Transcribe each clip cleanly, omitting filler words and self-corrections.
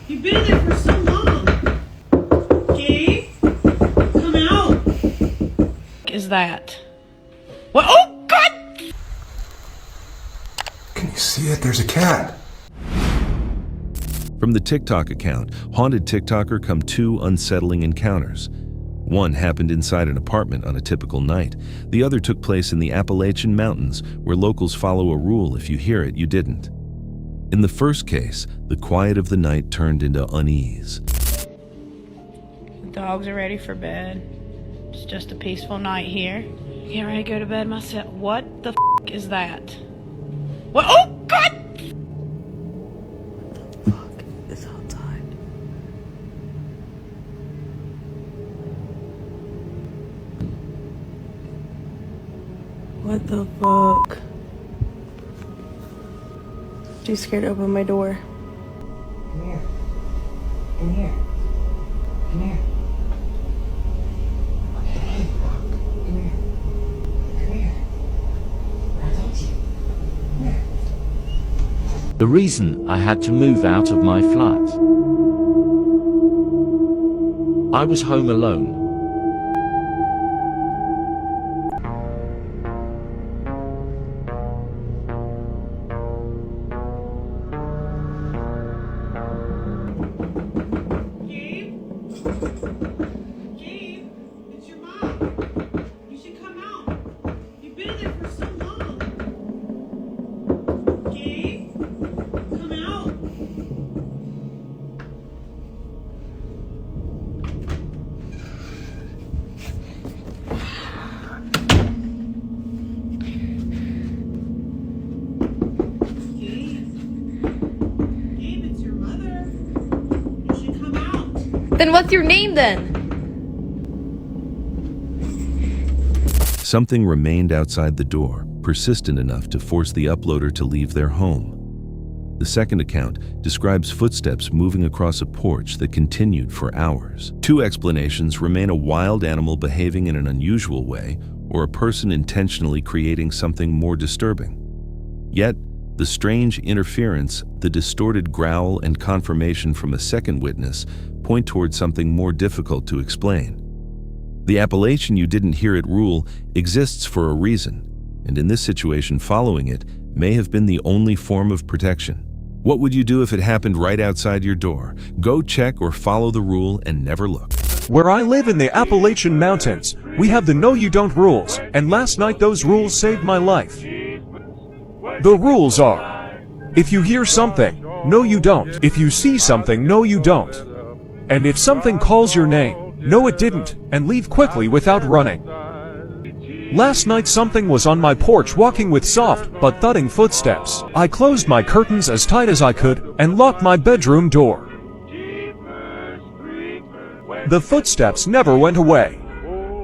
You've been there for so long. Gabe, come out. Is that? What? Oh, God! Can you see it? There's a cat. From the TikTok account, Haunted TikToker come two unsettling encounters. One happened inside an apartment on a typical night. The other took place in the Appalachian Mountains, where locals follow a rule: if you hear it, you didn't. In the first case, the quiet of the night turned into unease. The dogs are ready for bed. It's just a peaceful night here. Get ready to go to bed myself. What the f*** is that? What? Oh, God! Fuck is outside. What the fuck? Too scared to open my door. Come here. Come here. Come here. Hey, come here. Come here. I told you. Come here. The reason I had to move out of my flat. I was home alone. Gabe, it's your mom. You should come out. You've been there for so long. Gabe, come out. Gabe, it's your mother. You should come out. Then what's your name then? Something remained outside the door, persistent enough to force the uploader to leave their home. The second account describes footsteps moving across a porch that continued for hours. Two explanations remain: a wild animal behaving in an unusual way, or a person intentionally creating something more disturbing. Yet, the strange interference, the distorted growl, and confirmation from a second witness point towards something more difficult to explain. The Appalachian "you didn't hear it" rule exists for a reason, and in this situation, following it may have been the only form of protection. What would you do if it happened right outside your door? Go check or follow the rule and never look. Where I live in the Appalachian Mountains, we have the no you don't rules, and last night those rules saved my life. The rules are: if you hear something, no you don't. If you see something, no you don't. And if something calls your name, no it didn't, and leave quickly without running. Last night something was on my porch walking with soft but thudding footsteps. I closed my curtains as tight as I could and locked my bedroom door. The footsteps never went away.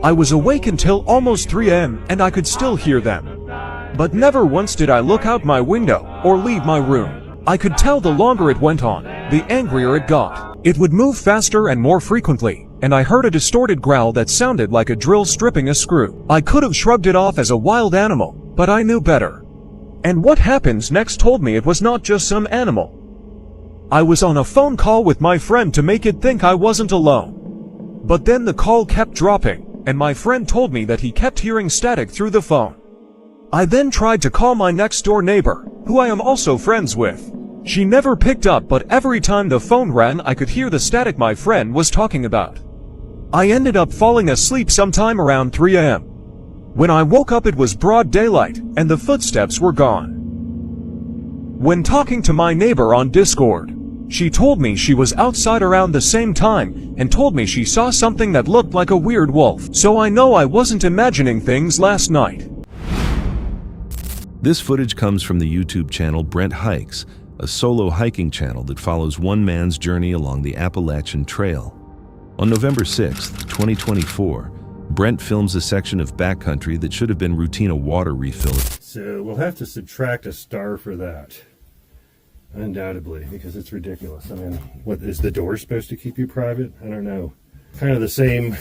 I was awake until almost 3 a.m. and I could still hear them. But never once did I look out my window or leave my room. I could tell the longer it went on, the angrier it got. It would move faster and more frequently, and I heard a distorted growl that sounded like a drill stripping a screw. I could have shrugged it off as a wild animal, but I knew better. And what happens next told me it was not just some animal. I was on a phone call with my friend to make it think I wasn't alone. But then the call kept dropping, and my friend told me that he kept hearing static through the phone. I then tried to call my next-door neighbor, who I am also friends with. She never picked up, but every time the phone rang I could hear the static my friend was talking about. I ended up falling asleep sometime around 3 a.m. When I woke up it was broad daylight, and the footsteps were gone. When talking to my neighbor on Discord, she told me she was outside around the same time, and told me she saw something that looked like a weird wolf. So I know I wasn't imagining things last night. This footage comes from the YouTube channel Brent Hikes, a solo hiking channel that follows one man's journey along the Appalachian Trail. On November 6, 2024, Brent films a section of backcountry that should have been routine a water refill. So we'll have to subtract a star for that, undoubtedly, because it's ridiculous. I mean, what is the door supposed to keep you private? I don't know. Kind of the same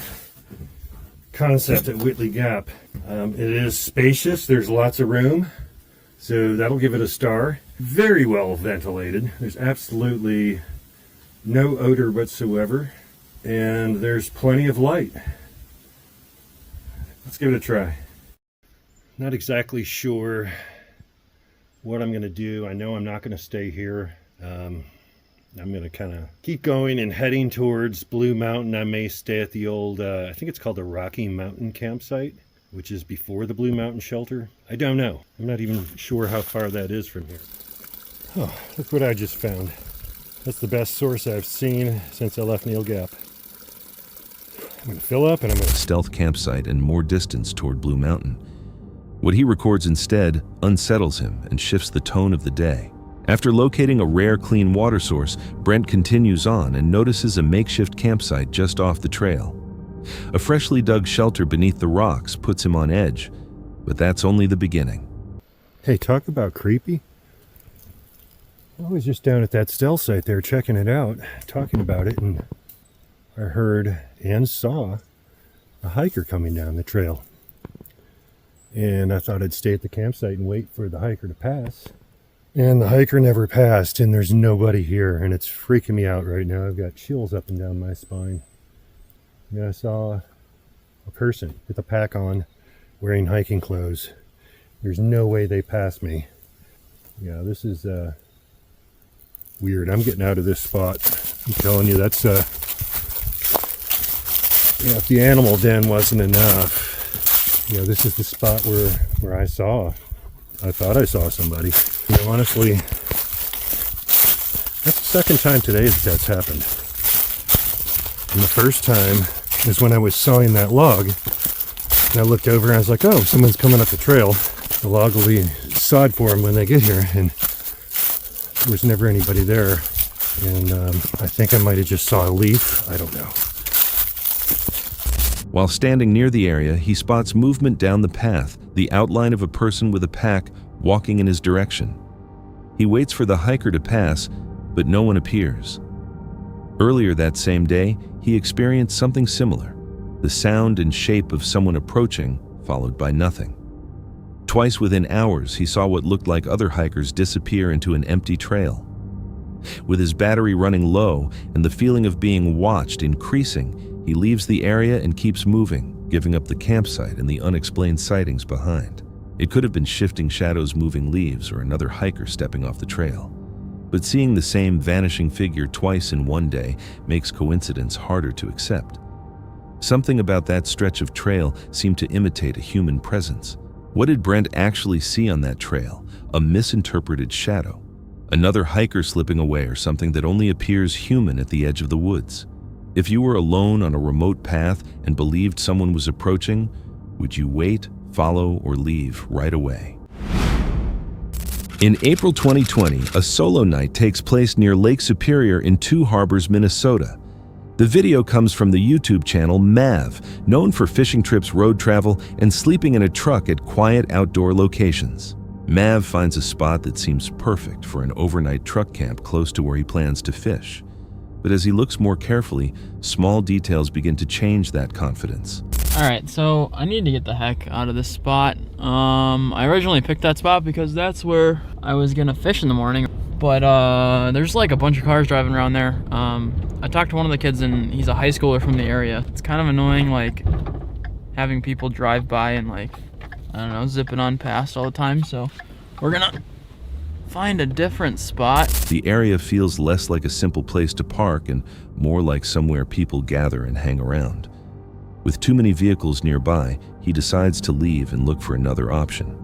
concept at Whitley Gap. It is spacious. There's lots of room. So that'll give it a star. Very well ventilated. There's absolutely No odor whatsoever, and there's plenty of light. Let's give it a try. Not exactly sure what I'm going to do. I know I'm not going to stay here. I'm going to kind of keep going and heading towards Blue Mountain. I may stay at the old, I think it's called the Rocky Mountain campsite, which is before the Blue Mountain shelter. I don't know. I'm not even sure how far that is from here. Oh, look what I just found. That's the best source I've seen since I left Neil Gap. I'm going to fill up and I'm going to... Stealth campsite and more distance toward Blue Mountain. What he records instead unsettles him and shifts the tone of the day. After locating a rare clean water source, Brent continues on and notices a makeshift campsite just off the trail. A freshly dug shelter beneath the rocks puts him on edge, but that's only the beginning. Hey, talk about creepy. I was just down at that stealth site there checking it out, talking about it, and I heard and saw a hiker coming down the trail. And I thought I'd stay at the campsite and wait for the hiker to pass. And the hiker never passed, and there's nobody here, and it's freaking me out right now. I've got chills up and down my spine. And I saw a person with a pack on, wearing hiking clothes. There's no way they passed me. Yeah, this is weird. I'm getting out of this spot. I'm telling you, that's yeah, if the animal den wasn't enough, you know, this is the spot where I thought I saw somebody. You know, honestly, that's the second time today that's happened. And the first time is when I was sawing that log, and I looked over and I was like, oh, someone's coming up the trail. The log will be sawed for them when they get here, and there was never anybody there. And I think I might have just saw a leaf. I don't know. While standing near the area, he spots movement down the path, the outline of a person with a pack walking in his direction. He waits for the hiker to pass, but no one appears. Earlier that same day, he experienced something similar, the sound and shape of someone approaching, followed by nothing. Twice within hours, he saw what looked like other hikers disappear into an empty trail. With his battery running low and the feeling of being watched increasing, he leaves the area and keeps moving, giving up the campsite and the unexplained sightings behind. It could have been shifting shadows moving leaves or another hiker stepping off the trail. But seeing the same vanishing figure twice in one day makes coincidence harder to accept. Something about that stretch of trail seemed to imitate a human presence. What did Brent actually see on that trail? A misinterpreted shadow? Another hiker slipping away, or something that only appears human at the edge of the woods? If you were alone on a remote path and believed someone was approaching, would you wait, follow, or leave right away? In April 2020, a solo night takes place near Lake Superior in Two Harbors, Minnesota. The video comes from the YouTube channel Mav, known for fishing trips, road travel, and sleeping in a truck at quiet outdoor locations. Mav finds a spot that seems perfect for an overnight truck camp close to where he plans to fish. But as he looks more carefully, small details begin to change that confidence. Alright, so I need to get the heck out of this spot. I originally picked that spot because that's where I was gonna fish in the morning. But there's like a bunch of cars driving around there. I talked to one of the kids and he's a high schooler from the area. It's kind of annoying, like, having people drive by and, like, I don't know, zipping on past all the time. So we're gonna find a different spot. The area feels less like a simple place to park and more like somewhere people gather and hang around. With too many vehicles nearby, he decides to leave and look for another option.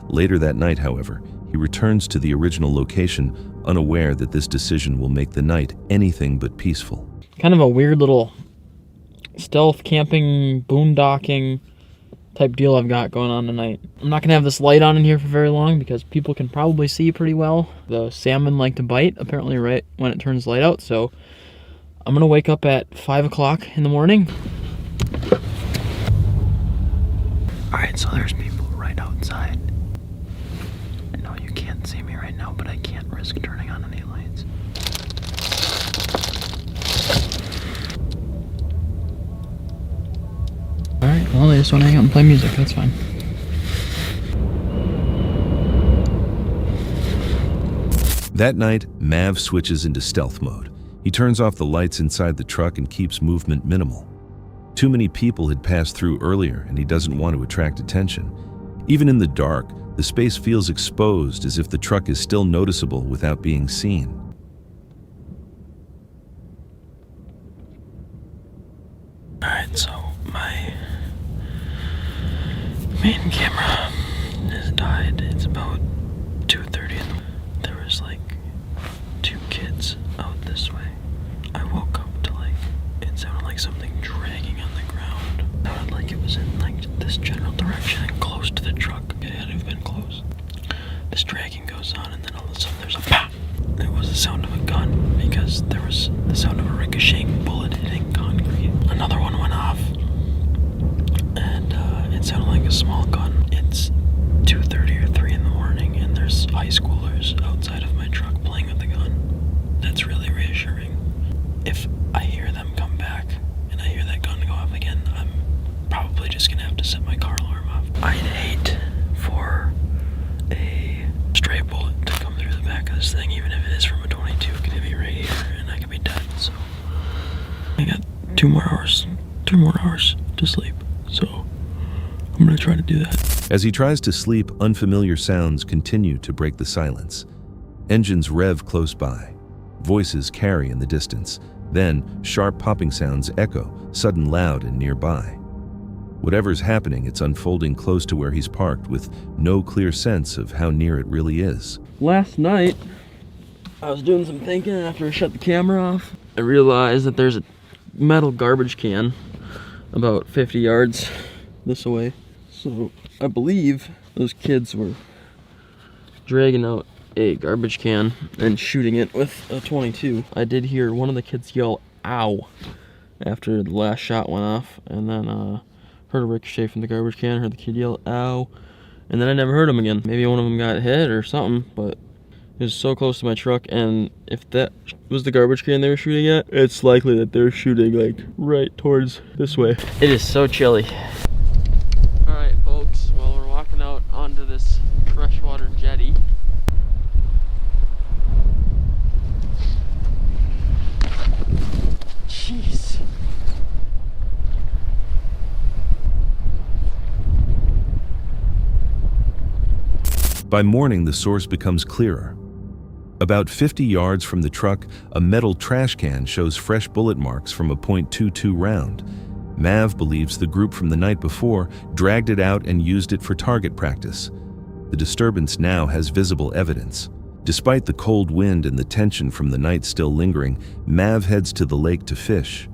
Later that night, however, he returns to the original location, unaware that this decision will make the night anything but peaceful. Kind of a weird little stealth camping, boondocking type deal I've got going on tonight. I'm not gonna have this light on in here for very long because people can probably see pretty well. The salmon like to bite, apparently, right when it turns light out, so I'm gonna wake up at 5 o'clock in the morning. Alright, so there's people right outside. I know you can't see me right now, but I can't risk turning on any lights. Alright, well, they just want to hang out and play music, that's fine. That night, Mav switches into stealth mode. He turns off the lights inside the truck and keeps movement minimal. Too many people had passed through earlier, and he doesn't want to attract attention. Even in the dark, the space feels exposed, as if the truck is still noticeable without being seen. Alright, so my main camera has died. It's about 2:30 in the morning. There was like 2 kids out this way. I woke up to it sounded like something dragging on the ground. It sounded like it was in this general direction and close to the truck. It had to have been close. This dragging goes on, and then all of a sudden there's a pop. It was the sound of a gun, because there was the sound of a ricocheting bullet hitting concrete. Another one went off, and it sounded like a small gun. It's 2:30 or 3 in the morning, and there's high schoolers outside of my truck playing with the gun. That's really reassuring. If I hear them come back, and I hear that gun go off again, I'm probably just gonna have to set my car alarm off. I'd hate for a stray bullet to come through the back of this thing, even if it is from a 22. It could hit me right here, and I could be dead. So I got 2 more hours, 3 more hours to sleep. So I'm gonna try to do that. As he tries to sleep, unfamiliar sounds continue to break the silence. Engines rev close by. Voices carry in the distance. Then, sharp popping sounds echo, sudden loud and nearby. Whatever's happening, it's unfolding close to where he's parked, with no clear sense of how near it really is. Last night, I was doing some thinking after I shut the camera off. I realized that there's a metal garbage can about 50 yards this way. So I believe those kids were dragging out a garbage can and shooting it with a 22. I did hear one of the kids yell, "Ow," after the last shot went off, and then heard a ricochet from the garbage can, heard the kid yell, "Ow," and then I never heard him again. Maybe one of them got hit or something, but it was so close to my truck, and if that was the garbage can they were shooting at, it's likely that they're shooting right towards this way. It is so chilly. Alright folks, well, we're walking out onto this freshwater jetty. Jeez. By morning, the source becomes clearer. About 50 yards from the truck, a metal trash can shows fresh bullet marks from a .22 round. Mav believes the group from the night before dragged it out and used it for target practice. The disturbance now has visible evidence. Despite the cold wind and the tension from the night still lingering, Mav heads to the lake to fish.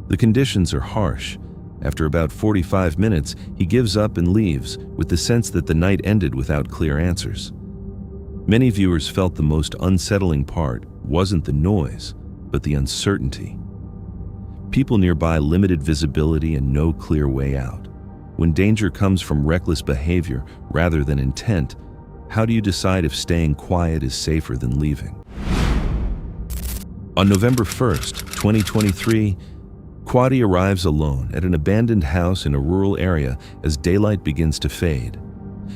The conditions are harsh. After about 45 minutes, he gives up and leaves, with the sense that the night ended without clear answers. Many viewers felt the most unsettling part wasn't the noise, but the uncertainty. People nearby limited visibility and no clear way out. When danger comes from reckless behavior rather than intent, how do you decide if staying quiet is safer than leaving? On November 1st, 2023, Quadi arrives alone at an abandoned house in a rural area as daylight begins to fade.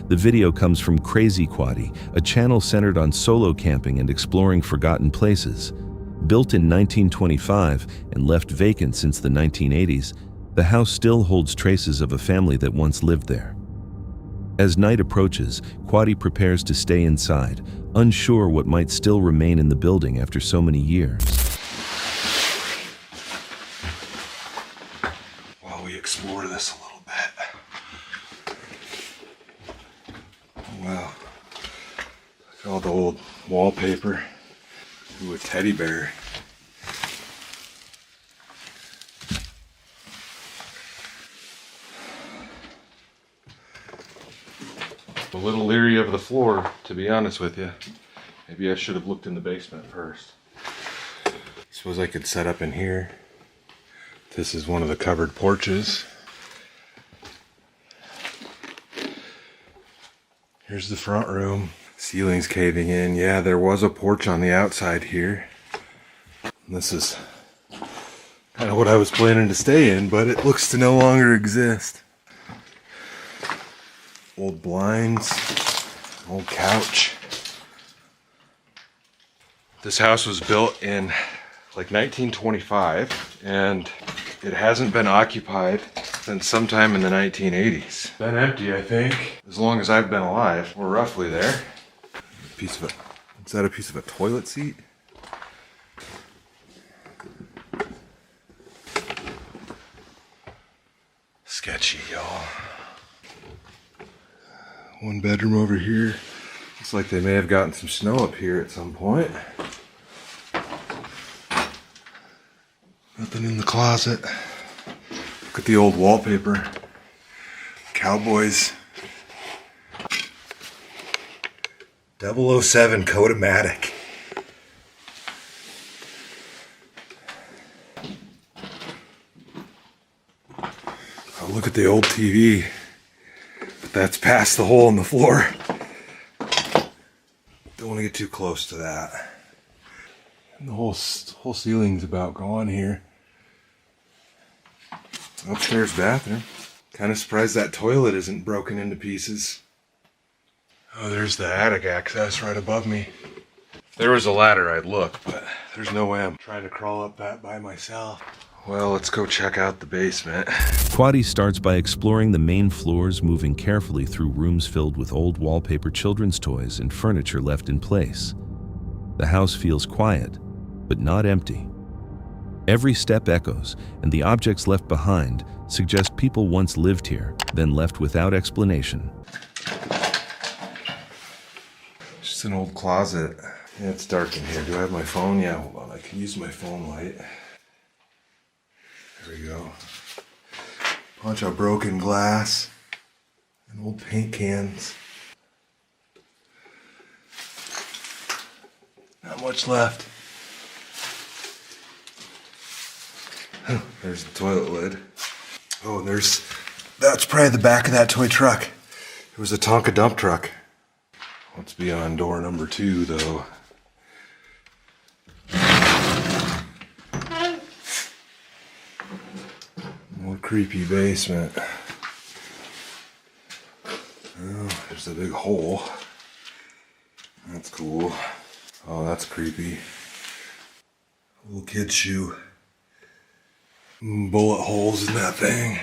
The video comes from Crazy Quadi, a channel centered on solo camping and exploring forgotten places. Built in 1925 and left vacant since the 1980s, the house still holds traces of a family that once lived there. As night approaches, Quadi prepares to stay inside, unsure what might still remain in the building after so many years. While we explore this a little bit. Oh, wow. Look at all the old wallpaper. Ooh, a teddy bear. A little leery of the floor, to be honest with you. Maybe I should have looked in the basement first. Suppose I could set up in here. This is one of the covered porches. Here's the front room. Ceiling's caving in. Yeah, there was a porch on the outside here. And this is kind of what I was planning to stay in, but it looks to no longer exist. Old blinds, old couch. This house was built in like 1925, and it hasn't been occupied since sometime in the 1980s. Been empty, I think, as long as I've been alive. We're roughly there. Is that a piece of a toilet seat? Sketchy, y'all. One bedroom over here. Looks like they may have gotten some snow up here at some point. Nothing in the closet. Look at the old wallpaper. Cowboys. 007 Kodamatic. Oh, look at the old TV. But that's past the hole in the floor. Don't want to get too close to that. And the whole ceiling's about gone here. Upstairs bathroom. Kind of surprised that toilet isn't broken into pieces. Oh, there's the attic access right above me. If there was a ladder, I'd look, but there's no way I'm trying to crawl up that by myself. Well, let's go check out the basement. Quaddy starts by exploring the main floors, moving carefully through rooms filled with old wallpaper, children's toys, and furniture left in place. The house feels quiet, but not empty. Every step echoes, and the objects left behind suggest people once lived here, then left without explanation. Just an old closet. Yeah, it's dark in here. Do I have my phone? Yeah, hold on. I can use my phone light. There we go. Bunch of broken glass and old paint cans. Not much left. There's the toilet lid. Oh, and that's probably the back of that toy truck. It was a Tonka dump truck. Let's be on door number 2, though. More creepy basement. Oh, there's a big hole. That's cool. Oh, that's creepy. Little kid's shoe. Bullet holes in that thing.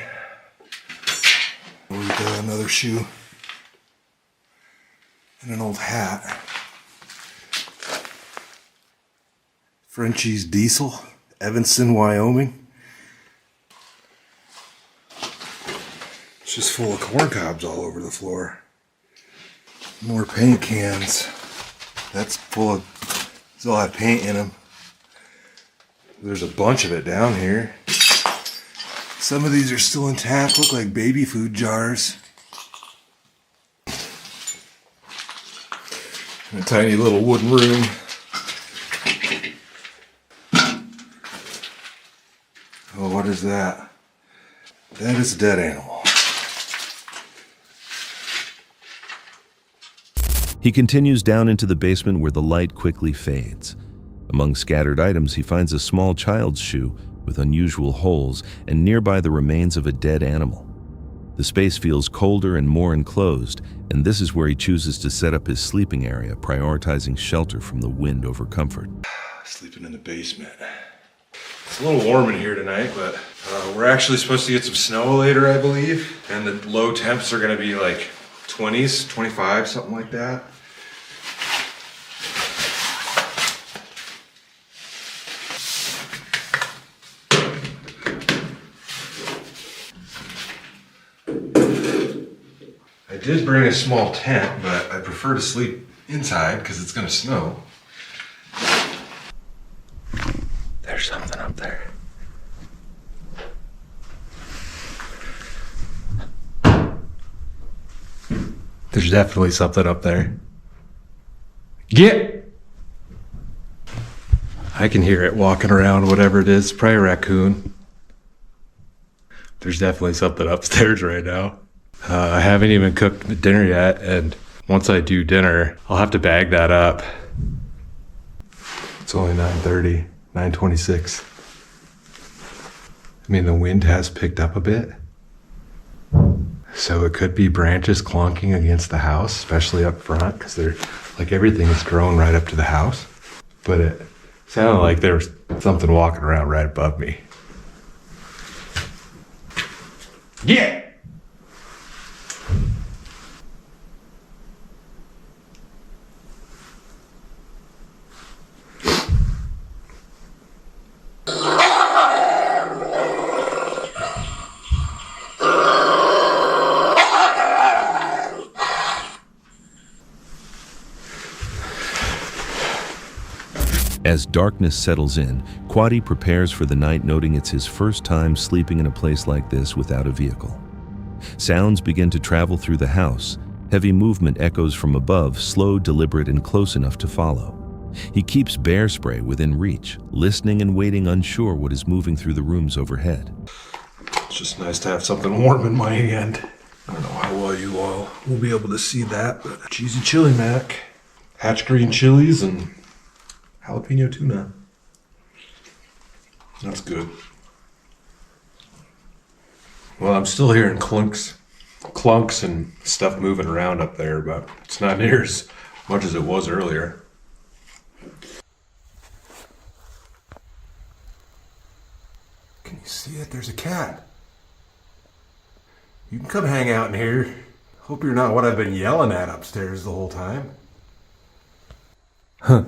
We got another shoe. And an old hat. Frenchie's Diesel, Evanston, Wyoming. It's just full of corn cobs all over the floor. More paint cans. That's full of, still have paint in them. There's a bunch of it down here. Some of these are still intact, look like baby food jars. In a tiny little wooden room. Oh, what is that? That is a dead animal. He continues down into the basement where the light quickly fades. Among scattered items, he finds a small child's shoe with unusual holes and nearby the remains of a dead animal. The space feels colder and more enclosed, and this is where he chooses to set up his sleeping area, prioritizing shelter from the wind over comfort. Sleeping in the basement. It's a little warm in here tonight, but we're actually supposed to get some snow later, I believe. And the low temps are gonna be like 20s, 25, something like that. I did bring a small tent, but I prefer to sleep inside because it's gonna snow. There's something up there. There's definitely something up there. Get! I can hear it walking around, whatever it is. Probably a raccoon. There's definitely something upstairs right now. I haven't even cooked dinner yet, and once I do dinner, I'll have to bag that up. It's only 9:30, 9:26. I mean, the wind has picked up a bit. So it could be branches clonking against the house, especially up front, because they're like everything is grown right up to the house. But Sounded like there was something walking around right above me. Yeah! As darkness settles in, Quadi prepares for the night, noting it's his first time sleeping in a place like this without a vehicle. Sounds begin to travel through the house. Heavy movement echoes from above, slow, deliberate, and close enough to follow. He keeps bear spray within reach, listening and waiting, unsure what is moving through the rooms overhead. It's just nice to have something warm in my hand. I don't know how well you all will be able to see that, but cheesy chili mac, hatch green chilies, and jalapeno tuna. That's good. Well, I'm still hearing clunks and stuff moving around up there, but it's not near as much as it was earlier. Can you see it? There's a cat. You can come hang out in here. Hope you're not what I've been yelling at upstairs the whole time. Huh.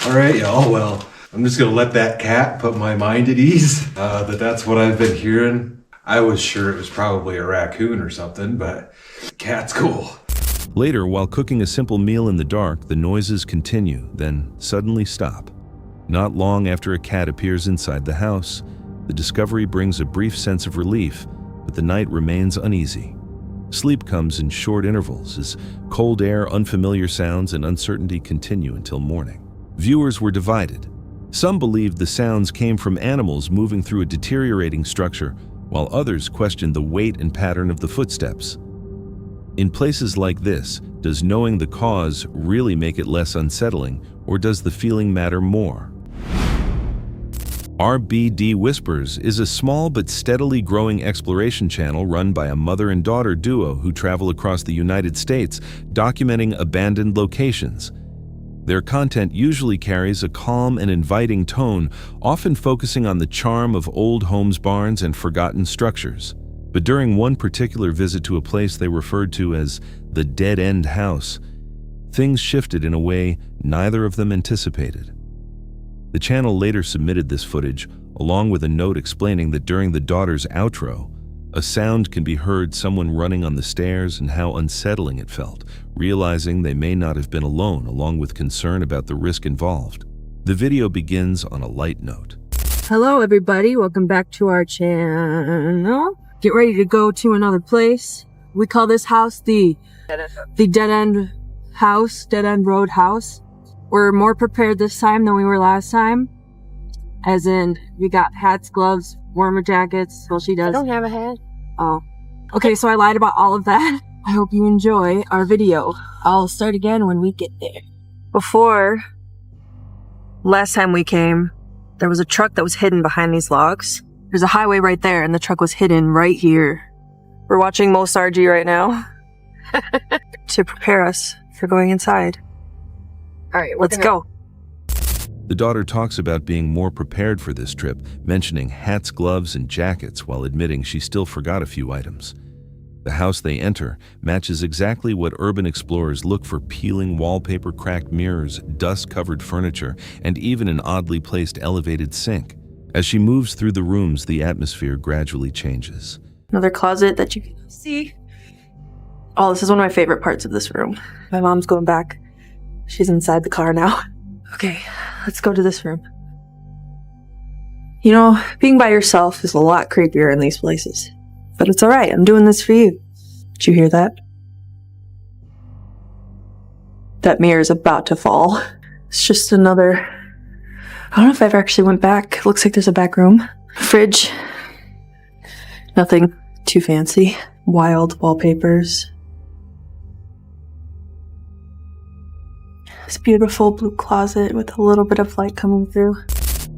Alright, y'all. Well, I'm just gonna let that cat put my mind at ease. That's what I've been hearing. I was sure it was probably a raccoon or something, but cat's cool. Later, while cooking a simple meal in the dark, the noises continue, then suddenly stop. Not long after a cat appears inside the house, the discovery brings a brief sense of relief, but the night remains uneasy. Sleep comes in short intervals as cold air, unfamiliar sounds, and uncertainty continue until morning. Viewers were divided. Some believed the sounds came from animals moving through a deteriorating structure, while others questioned the weight and pattern of the footsteps. In places like this, does knowing the cause really make it less unsettling, or does the feeling matter more? RBD Whispers is a small but steadily growing exploration channel run by a mother and daughter duo who travel across the United States documenting abandoned locations. Their content usually carries a calm and inviting tone, often focusing on the charm of old homes, barns, and forgotten structures. But during one particular visit to a place they referred to as the Dead End House, things shifted in a way neither of them anticipated. The channel later submitted this footage, along with a note explaining that during the daughter's outro, a sound can be heard, someone running on the stairs, and how unsettling it felt, realizing they may not have been alone, along with concern about the risk involved. The video begins on a light note. Hello everybody, welcome back to our channel. Get ready to go to another place. We call this house the Dead End House, Dead End Road House. We're more prepared this time than we were last time. As in, we got hats, gloves, warmer jackets. Well, she does. I don't have a hat. Oh. Okay, so I lied about all of that. I hope you enjoy our video. I'll start again when we get there. Before, last time we came, there was a truck that was hidden behind these logs. There's a highway right there, and the truck was hidden right here. We're watching Most RG right now to prepare us for going inside. All right, let's go. The daughter talks about being more prepared for this trip, mentioning hats, gloves, and jackets while admitting she still forgot a few items. The house they enter matches exactly what urban explorers look for: peeling wallpaper, cracked mirrors, dust-covered furniture, and even an oddly placed elevated sink. As she moves through the rooms, the atmosphere gradually changes. Another closet that you can see. Oh, this is one of my favorite parts of this room. My mom's going back. She's inside the car now. Okay, let's go to this room. You know, being by yourself is a lot creepier in these places. But it's alright, I'm doing this for you. Did you hear that? That mirror is about to fall. It's just another... I don't know if I ever actually went back. Looks like there's a back room. Fridge. Nothing too fancy. Wild wallpapers. This beautiful blue closet with a little bit of light coming through.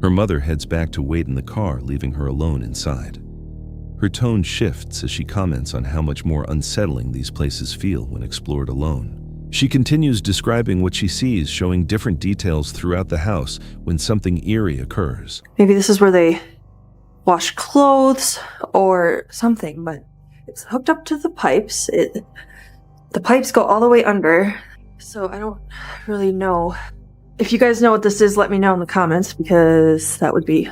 Her mother heads back to wait in the car, leaving her alone inside. Her tone shifts as she comments on how much more unsettling these places feel when explored alone. She continues describing what she sees, showing different details throughout the house when something eerie occurs. Maybe this is where they wash clothes or something, but it's hooked up to the pipes. The pipes go all the way under, so I don't really know. If you guys know what this is, let me know in the comments, because that would be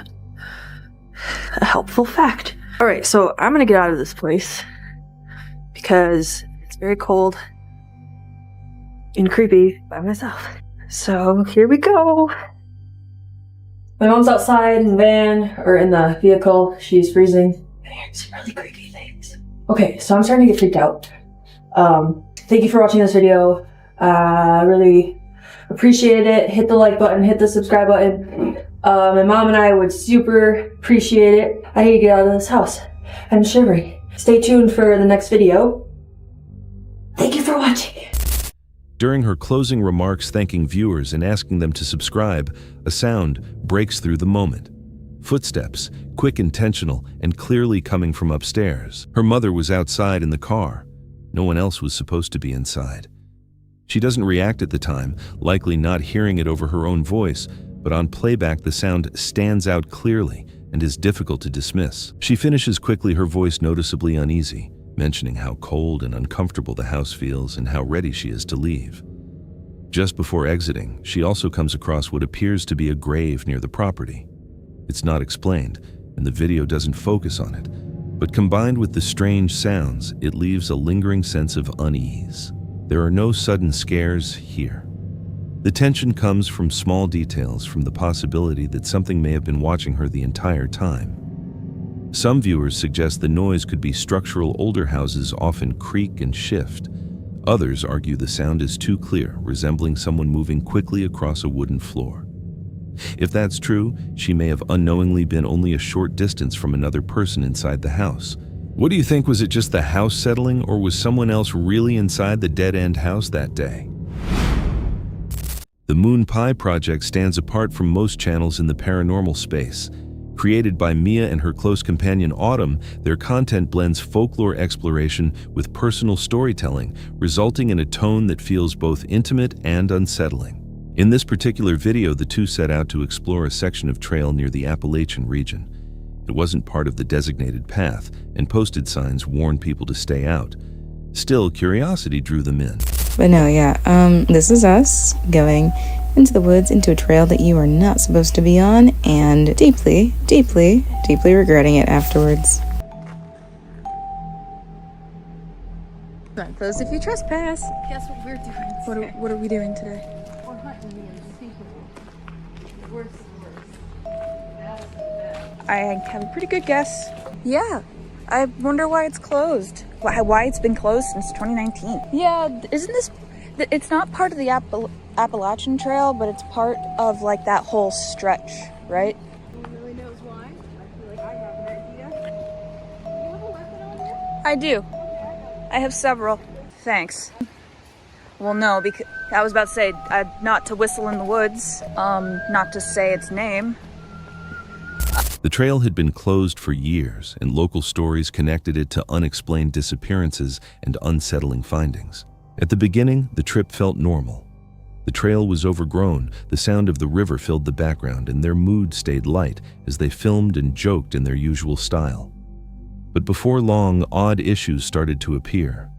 a helpful fact. All right, so I'm gonna get out of this place because it's very cold and creepy by myself. So here we go. My mom's outside in the van, or in the vehicle. She's freezing. I hear some really creepy things. Okay, so I'm starting to get freaked out. Thank you for watching this video. Really appreciate it. Hit the like button, hit the subscribe button. My mom and I would super appreciate it. I need to get out of this house. I'm shivering. Stay tuned for the next video. Thank you for watching. During her closing remarks thanking viewers and asking them to subscribe, a sound breaks through the moment. Footsteps, quick, intentional, and clearly coming from upstairs. Her mother was outside in the car. No one else was supposed to be inside. She doesn't react at the time, likely not hearing it over her own voice, but on playback the sound stands out clearly and is difficult to dismiss. She finishes quickly, her voice noticeably uneasy, mentioning how cold and uncomfortable the house feels and how ready she is to leave. Just before exiting, she also comes across what appears to be a grave near the property. It's not explained, and the video doesn't focus on it, but combined with the strange sounds, it leaves a lingering sense of unease. There are no sudden scares here. The tension comes from small details, from the possibility that something may have been watching her the entire time. Some viewers suggest the noise could be structural. Older houses often creak and shift. Others argue the sound is too clear, resembling someone moving quickly across a wooden floor. If that's true, she may have unknowingly been only a short distance from another person inside the house. What do you think? Was it just the house settling, or was someone else really inside the dead-end house that day? The Moon Pie Project stands apart from most channels in the paranormal space. Created by Mia and her close companion Autumn, their content blends folklore exploration with personal storytelling, resulting in a tone that feels both intimate and unsettling. In this particular video, the two set out to explore a section of trail near the Appalachian region. It wasn't part of the designated path, and posted signs warned people to stay out. Still, curiosity drew them in. But no, yeah, this is us going into the woods, into a trail that you are not supposed to be on, and deeply, deeply, deeply regretting it afterwards. Close if you trespass. Guess what we're doing? What are we doing today? We're hunting the unspeakable. Worse and worse. I have a pretty good guess. Yeah, I wonder why it's closed. Why it's been closed since 2019. Yeah, isn't this... It's not part of the Appalachian Trail, but it's part of, like, that whole stretch, right? No one really knows why. I feel like I have an idea. Do you have a weapon on you? I do. I have several. Thanks. Well, no, because I was about to say not to whistle in the woods, not to say its name. The trail had been closed for years, and local stories connected it to unexplained disappearances and unsettling findings. At the beginning, the trip felt normal. The trail was overgrown, the sound of the river filled the background, and their mood stayed light as they filmed and joked in their usual style. But before long, odd issues started to appear.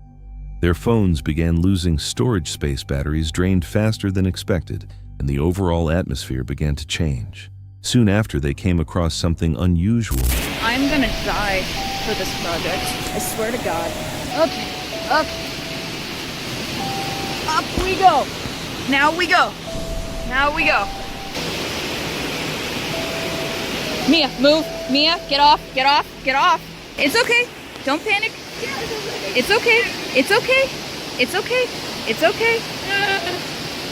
Their phones began losing storage space, batteries drained faster than expected, and the overall atmosphere began to change. Soon after, they came across something unusual. I'm gonna die for this project. I swear to God. Okay, up. Up we go. Now we go. Now we go. Mia, move. Mia, get off, get off, get off. It's okay. Don't panic. It's okay. It's okay. It's okay. It's okay.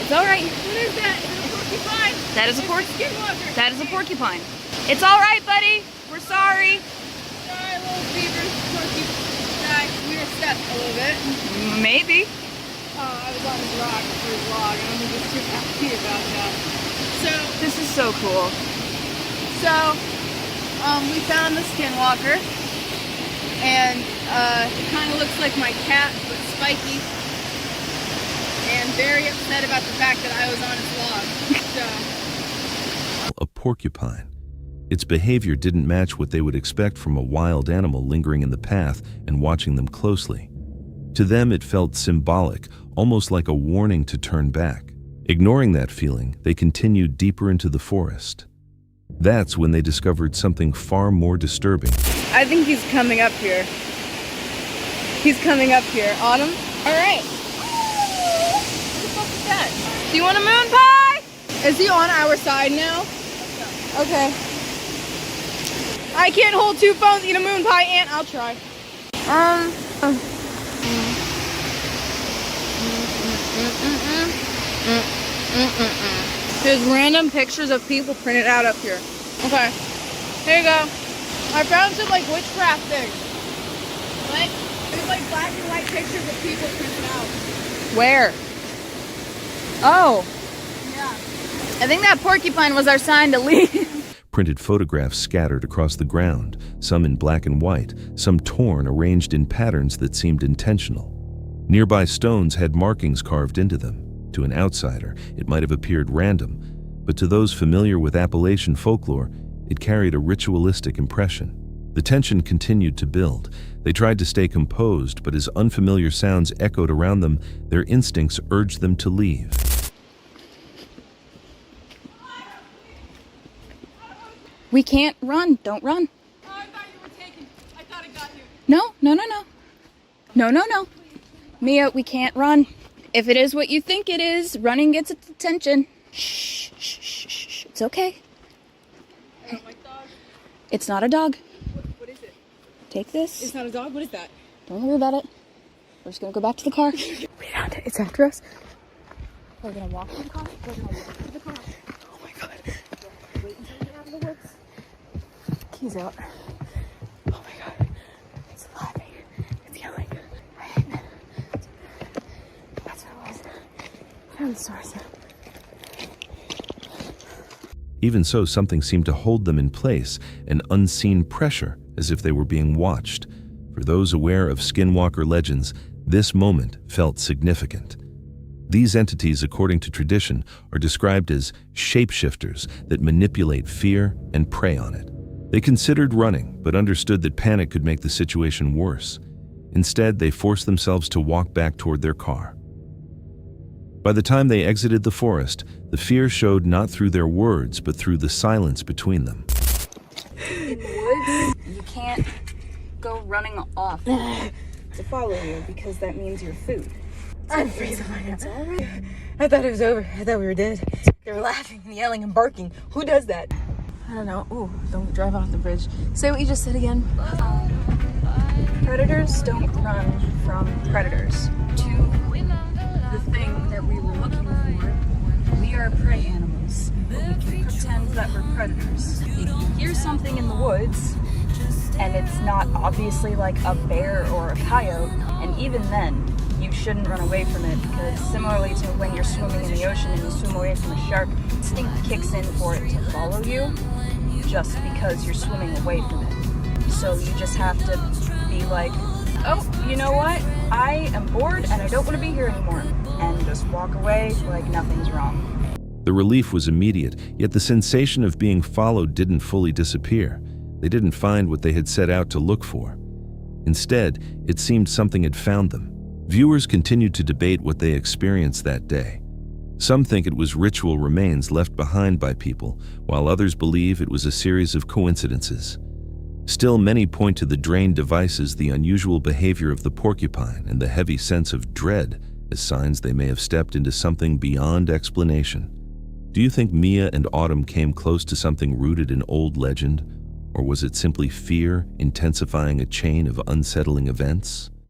It's all right. What is that? Is it a porcupine? That is a porcupine. Skinwalker. That is a porcupine. It's all right, buddy. We're sorry. Sorry, little beavers. Porcupine. We were stuck a little bit. Maybe. I was on his rock for his log, and I'm just super happy about that. So This is so cool. we found the skinwalker, and it kind of looks like my cat, but spiky. and very upset about the fact that I was on his vlog. So. A porcupine. Its behavior didn't match what they would expect from a wild animal lingering in the path and watching them closely. To them, it felt symbolic, almost like a warning to turn back. Ignoring that feeling, they continued deeper into the forest. That's when they discovered something far more disturbing. I think he's coming up here. He's coming up here. Autumn? Alright. What the fuck is that? Do you want a moon pie? Is he on our side now? Okay. I can't hold two phones, eat a moon pie, and I'll try. There's random pictures of people printed out up here. Okay, here you go. I found some like witchcraft things. What? There's like black and white pictures of people printed out. Where? Oh. Yeah. I think that porcupine was our sign to leave. Printed photographs scattered across the ground, some in black and white, some torn, arranged in patterns that seemed intentional. Nearby stones had markings carved into them. To an outsider, it might have appeared random, but to those familiar with Appalachian folklore, it carried a ritualistic impression. The tension continued to build. They tried to stay composed, but as unfamiliar sounds echoed around them, their instincts urged them to leave. We can't run. Don't run. Oh, I thought you were taken. I thought I got you. No. No. Mia, we can't run. If it is what you think it is, running gets its attention. Shh. It's okay. I don't like dogs. It's not a dog. What is it? Take this. It's not a dog? What is that? Don't worry about it. We're just gonna go back to the car. We found it. It's after us. We're gonna walk to the car. Oh my god. Wait until we get out of the woods. Keys out. Oh my god. It's laughing. It's yelling. That's what it was. Found the source. Even so, something seemed to hold them in place, an unseen pressure, as if they were being watched. For those aware of skinwalker legends, this moment felt significant. These entities, according to tradition, are described as shapeshifters that manipulate fear and prey on it. They considered running, but understood that panic could make the situation worse. Instead, they forced themselves to walk back toward their car. By the time they exited the forest, the fear showed not through their words, but through the silence between them. In the woods, you can't go running off to follow you because that means you're food. I'm freezing right now. It's all right. I thought it was over. I thought we were dead. They were laughing and yelling and barking. Who does that? I don't know. Ooh, don't drive off the bridge. Say what you just said again. Predators don't run from predators. To the thing that we were looking for, we are prey animals. But we can pretend that we're predators. If you hear something in the woods, and it's not obviously like a bear or a coyote, and even then, you shouldn't run away from it, because similarly to when you're swimming in the ocean and you swim away from a shark, instinct kicks in for it to follow you just because you're swimming away from it. So you just have to be like, oh, you know what? I am bored and I don't want to be here anymore. And just walk away like nothing's wrong. The relief was immediate, yet the sensation of being followed didn't fully disappear. They didn't find what they had set out to look for. Instead, it seemed something had found them. Viewers continued to debate what they experienced that day. Some think it was ritual remains left behind by people, while others believe it was a series of coincidences. Still, many point to the drained devices, the unusual behavior of the porcupine, and the heavy sense of dread as signs they may have stepped into something beyond explanation. Do you think Mia and Autumn came close to something rooted in old legend? Or was it simply fear intensifying a chain of unsettling events?